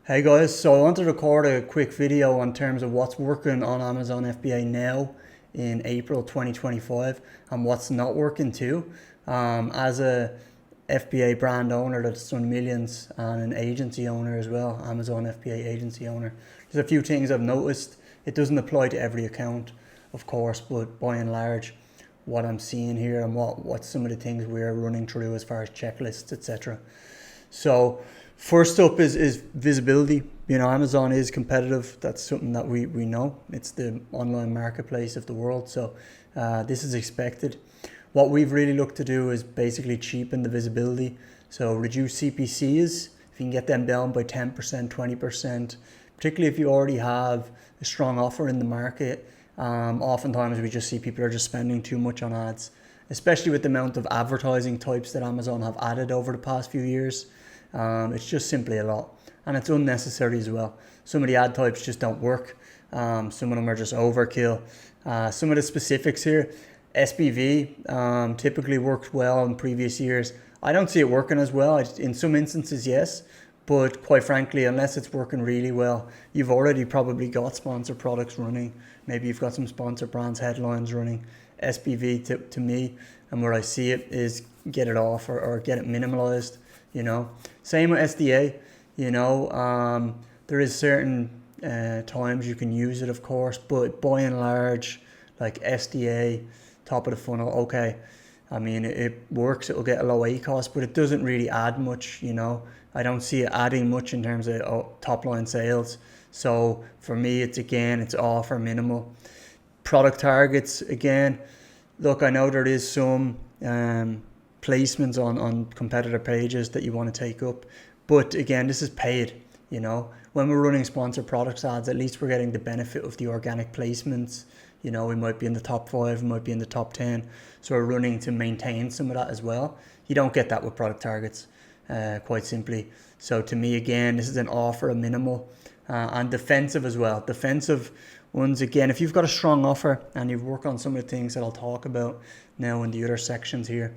Hey guys, so I want to record a quick video on terms of what's working on Amazon FBA now in April 2025 and what's not working too. As a FBA brand owner that's done millions and an agency owner as well, Amazon FBA agency owner, there's a few things I've noticed. It doesn't apply to every account, of course, but by and large, what I'm seeing here and what some of the things we're running through as far as checklists, etc. So first up is visibility. You know, Amazon is competitive. That's something that we know. It's the online marketplace of the world. So this is expected. What we've really looked to do is basically cheapen the visibility. So reduce CPCs. If you can get them down by 10%, 20%, particularly if you already have a strong offer in the market. Oftentimes we just see people are just spending too much on ads, especially with the amount of advertising types that Amazon have added over the past few years. It's just simply a lot, and it's unnecessary as well. Some of the ad types just don't work. Some of them are just overkill. Some of the specifics here, SBV typically worked well in previous years. I don't see it working as well. In some instances, yes, but quite frankly, unless it's working really well, you've already probably got sponsored products running. Maybe you've got some sponsored brands headlines running. SBV to me, and where I see it is get it off or get it minimalized. You know, same with SDA. You know, there is certain times you can use it, of course, but by and large, like SDA, top of the funnel, okay. I mean, it works. It'll get a low ACoS, but it doesn't really add much. You know, I don't see it adding much in terms of top line sales. So for me, it's off or minimal. Product targets, again, look, I know there is some placements on competitor pages that you want to take up, but again, this is paid. You know, when we're running sponsored products ads, at least we're getting the benefit of the organic placements. You know, we might be in the top 5, we might be in the top 10, so we're running to maintain some of that as well. You don't get that with product targets, quite simply. So to me, again, this is an offer, a minimal, and defensive as well. Defensive ones, again, if you've got a strong offer and you've worked on some of the things that I'll talk about now in the other sections here,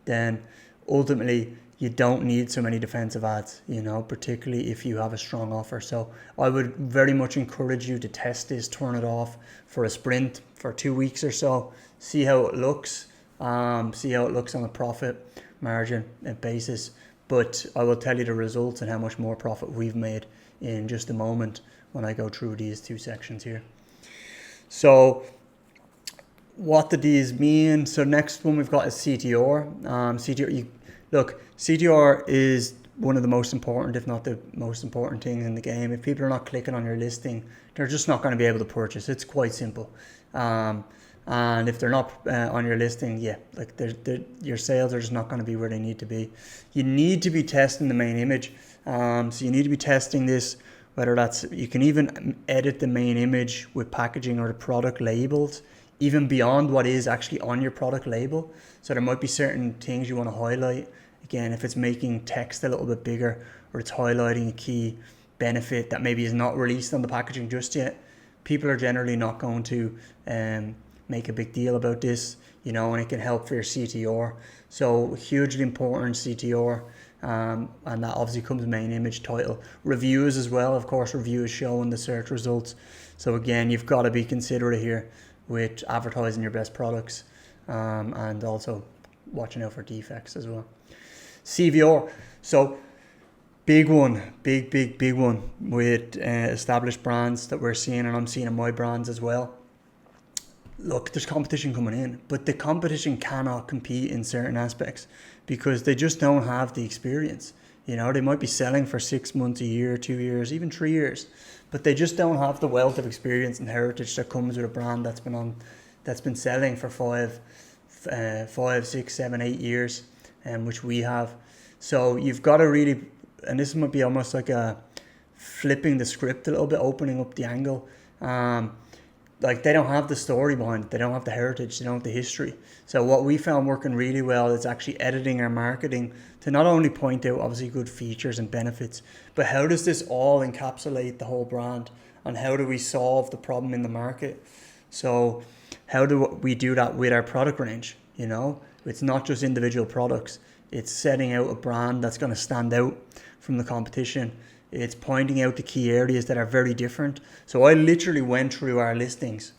then ultimately you don't need so many defensive ads, you know, particularly if you have a strong offer. So I would very much encourage you to test this, turn it off for a sprint for 2 weeks or so, see how it looks, see how it looks on a profit margin basis. But I will tell you the results and how much more profit we've made in just a moment when I go through these two sections here. So what do these mean? So next one we've got is CTR. CTR is one of the most important, if not the most important thing in the game. If people are not clicking on your listing, they're just not going to be able to purchase. It's quite simple. And if they're not on your listing, yeah, like your sales are just not going to be where they need to be. You need to be testing the main image. So you need to be testing this, whether that's, you can even edit the main image with packaging or the product labels, even beyond what is actually on your product label. So there might be certain things you want to highlight. Again, if it's making text a little bit bigger or it's highlighting a key benefit that maybe is not released on the packaging just yet, people are generally not going to make a big deal about this, you know, and it can help for your CTR. So hugely important CTR, and that obviously comes main image, title, reviews as well. Of course, reviews showing the search results. So again, you've got to be considerate here with advertising your best products, and also watching out for defects as well. CVR, so big one, big one with established brands that we're seeing, and I'm seeing in my brands as well. Look, there's competition coming in, but the competition cannot compete in certain aspects because they just don't have the experience. You know, they might be selling for 6 months, a year, 2 years, even 3 years, but they just don't have the wealth of experience and heritage that comes with a brand that's been selling for 5, 6, 7, 8 years, which we have. So you've got to really, and this might be almost like a flipping the script a little bit, opening up the angle. Like they don't have the story behind it. They don't have the heritage. They don't have the history. So what we found working really well is actually editing our marketing to not only point out obviously good features and benefits, but how does this all encapsulate the whole brand and how do we solve the problem in the market? So how do we do that with our product range? You know, it's not just individual products. It's setting out a brand that's going to stand out from the competition It's pointing out the key areas that are very different. So I literally went through our listings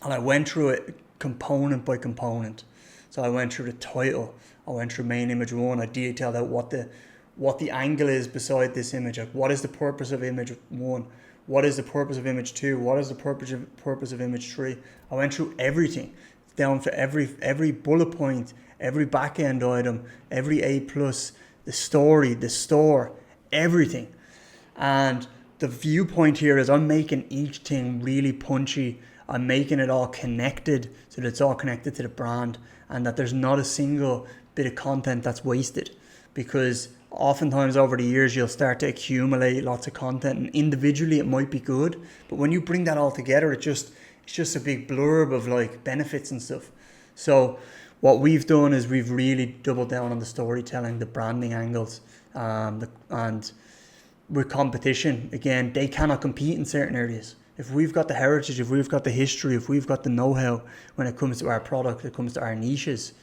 and I went through it component by component. So I went through the title, I went through main image 1, I detailed out what the angle is beside this image. Like, what is the purpose of image 1? What is the purpose of image 2? What is the purpose of image 3? I went through everything, down to every bullet point, every back-end item, every A+, the story, the store, everything. And the viewpoint here is I'm making each thing really punchy. I'm making it all connected so that it's all connected to the brand and that there's not a single bit of content that's wasted, because oftentimes over the years you'll start to accumulate lots of content and individually it might be good, but when you bring that all together it's just a big blurb of like benefits and stuff. So what we've done is we've really doubled down on the storytelling, the branding angles, and with competition, again, they cannot compete in certain areas. If we've got the heritage, if we've got the history, if we've got the know-how when it comes to our product, it comes to our niches,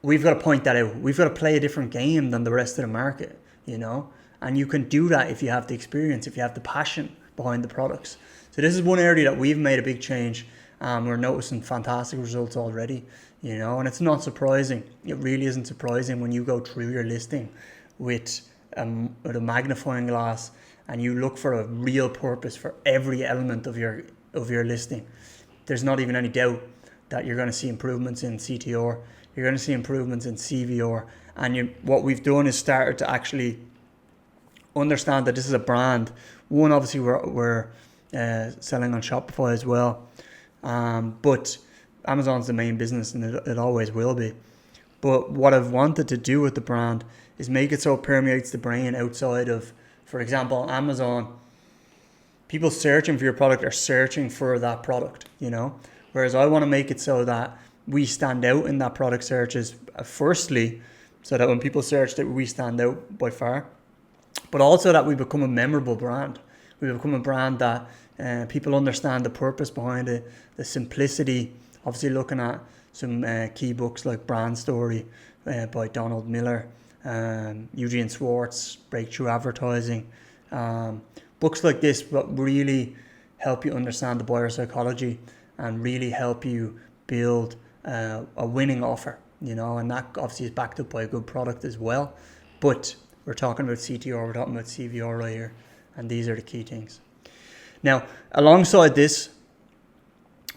we've got to point that out. We've got to play a different game than the rest of the market, you know? And you can do that if you have the experience, if you have the passion behind the products. So this is one area that we've made a big change. We're noticing fantastic results already, you know? And it's not surprising. It really isn't surprising when you go through your listing with a magnifying glass and you look for a real purpose for every element of your listing. There's not even any doubt that you're going to see improvements in CTR. You're going to see improvements in CVR. And what we've done is started to actually understand that this is a brand. One, obviously, we're selling on Shopify as well. But Amazon's the main business and it always will be. But what I've wanted to do with the brand is make it so it permeates the brain outside of, for example, Amazon. People searching for your product are searching for that product, you know? Whereas I want to make it so that we stand out in that product searches, firstly, so that when people search that we stand out by far, but also that we become a memorable brand. We become a brand that people understand the purpose behind it, the simplicity. Obviously looking at some key books like Brand Story by Donald Miller, Eugene Schwartz, Breakthrough Advertising. Books like this really help you understand the buyer psychology and really help you build a winning offer, you know, and that obviously is backed up by a good product as well. But we're talking about CTR, we're talking about CVR right here, and these are the key things. Now, alongside this,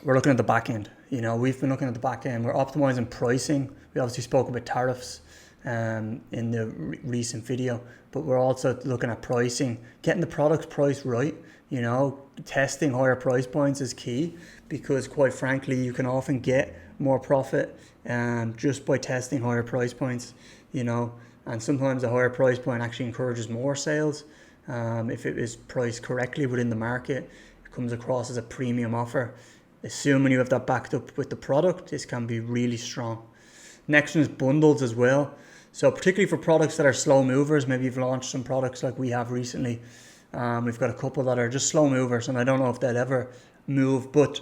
we're looking at the back end. You know, we've been looking at the back end. We're optimizing pricing. We obviously spoke about tariffs in the recent video, but we're also looking at pricing, getting the product price right. You know, testing higher price points is key because, quite frankly, you can often get more profit just by testing higher price points, you know, and sometimes a higher price point actually encourages more sales. If it is priced correctly within the market, it comes across as a premium offer. Assuming you have that backed up with the product, this can be really strong. Next one is bundles as well. So particularly for products that are slow movers, maybe you've launched some products like we have recently. We've got a couple that are just slow movers, and I don't know if they'll ever move, but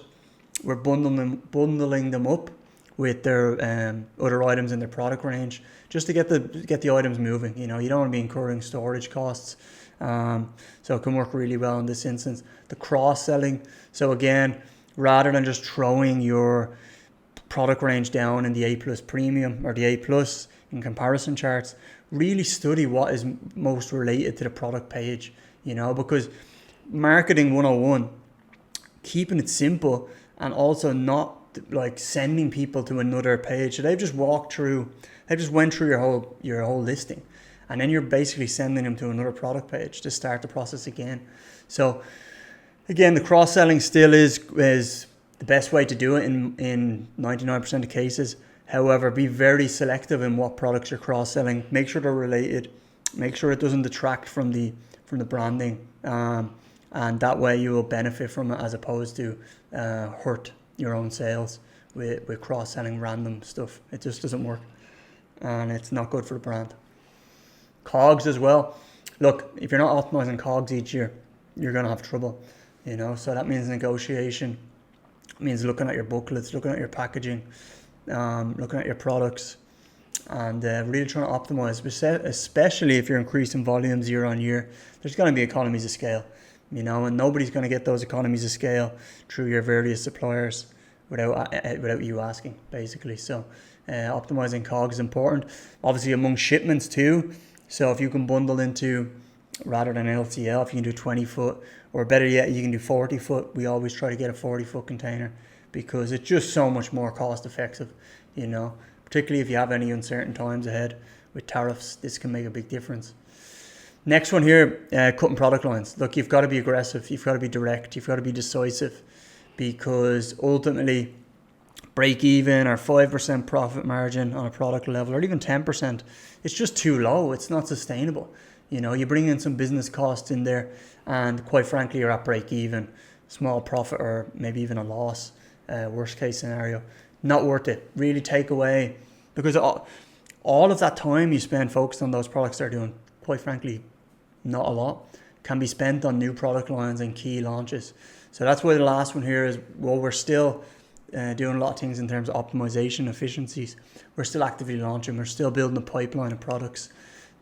we're bundling them up with their other items in their product range, just to get the items moving. You know, you don't want to be incurring storage costs, so it can work really well in this instance. The cross-selling. So again, rather than just throwing your product range down in the A+ premium or the A+ in comparison charts, really study what is most related to the product page. You know, because marketing 101, keeping it simple and also not like sending people to another page. So they've just went through your whole listing, and then you're basically sending them to another product page to start the process again. So again, the cross-selling still is the best way to do it in 99% of cases. However, be very selective in what products you're cross-selling. Make sure they're related. Make sure it doesn't detract from the branding, and that way you will benefit from it as opposed to hurt your own sales with cross-selling random stuff. It just doesn't work, and it's not good for the brand. COGS as well. Look, if you're not optimizing COGS each year, you're going to have trouble, you know. So that means negotiation. It means looking at your booklets, looking at your packaging, looking at your products, and really trying to optimize, especially if you're increasing volumes year on year. There's going to be economies of scale, and nobody's going to get those economies of scale through your various suppliers without you asking, basically. So optimizing COGS is important, obviously among shipments too. So if you can bundle into, rather than LCL, if you can do 20 foot, or better yet, you can do 40 foot. We always try to get a 40 foot container because it's just so much more cost effective, particularly if you have any uncertain times ahead with tariffs. This can make a big difference. Next one here, cutting product lines. Look, you've got to be aggressive, you've got to be direct, you've got to be decisive, because ultimately break even or 5% profit margin on a product level, or even 10%, it's just too low. It's not sustainable. You bring in some business costs in there, and quite frankly, you're at break even, small profit, or maybe even a loss, worst case scenario. Not worth it. Really take away, because all of that time you spend focused on those products they're doing, quite frankly, not a lot, can be spent on new product lines and key launches. So that's why the last one here is, well, we're still doing a lot of things in terms of optimization, efficiencies. We're still actively launching. We're still building a pipeline of products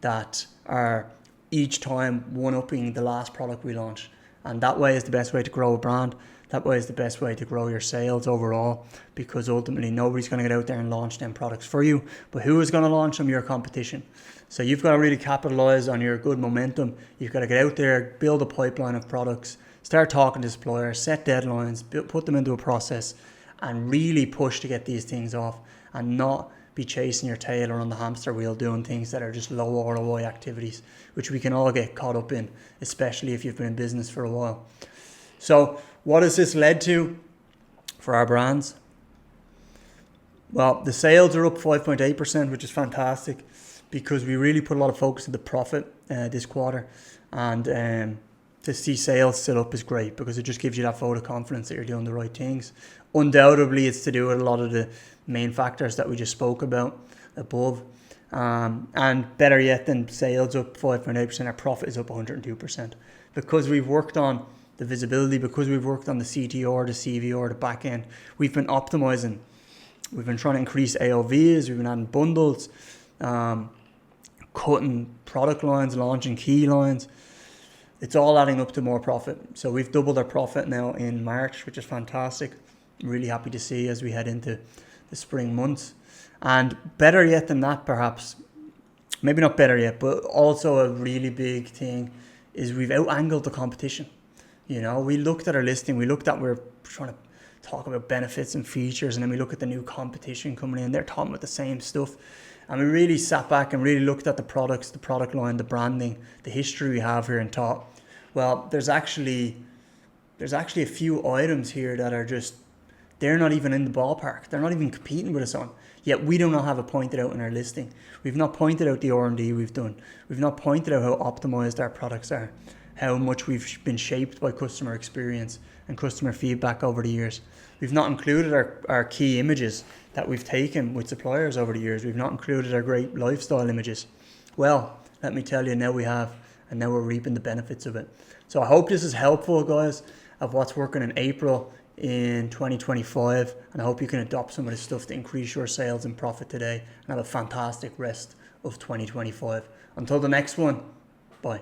that are each time one-upping the last product we launch. And that way is the best way to grow a brand. That way is the best way to grow your sales overall, because ultimately nobody's going to get out there and launch them products for you. But who is going to launch them? Your competition. So you've got to really capitalize on your good momentum. You've got to get out there, build a pipeline of products, start talking to suppliers, set deadlines, put them into a process, and really push to get these things off, and not be chasing your tail or on the hamster wheel doing things that are just low ROI activities, which we can all get caught up in, especially if you've been in business for a while. So what has this led to for our brands? Well, the sales are up 5.8%, which is fantastic, because we really put a lot of focus on the profit this quarter, and to see sales still up is great, because it just gives you that vote of confidence that you're doing the right things. Undoubtedly, it's to do with a lot of the main factors that we just spoke about above. And better yet than sales up 5.8%, our profit is up 102%. Because we've worked on the visibility, because we've worked on the CTR, the CVR, the back end, we've been optimizing. We've been trying to increase AOVs, we've been adding bundles, cutting product lines, launching key lines. It's all adding up to more profit. So we've doubled our profit now in March, which is fantastic. Really happy to see as we head into the spring months. And better yet than that, perhaps, maybe not better yet, but also a really big thing is we've out-angled the competition. We looked at our listing, we're trying to talk about benefits and features, and then we look at the new competition coming in, they're talking about the same stuff. And we really sat back and really looked at the products, the product line, the branding, the history we have here, and thought, well, there's actually a few items here that are just, they're not even in the ballpark. They're not even competing with us on. Yet we do not have it pointed out in our listing. We've not pointed out the R&D we've done. We've not pointed out how optimized our products are, how much we've been shaped by customer experience and customer feedback over the years. We've not included our key images that we've taken with suppliers over the years. We've not included our great lifestyle images. Well, let me tell you, now we have, and now we're reaping the benefits of it. So I hope this is helpful, guys, of what's working in April in 2025, and I hope you can adopt some of this stuff to increase your sales and profit today, and have a fantastic rest of 2025. Until the next one, bye.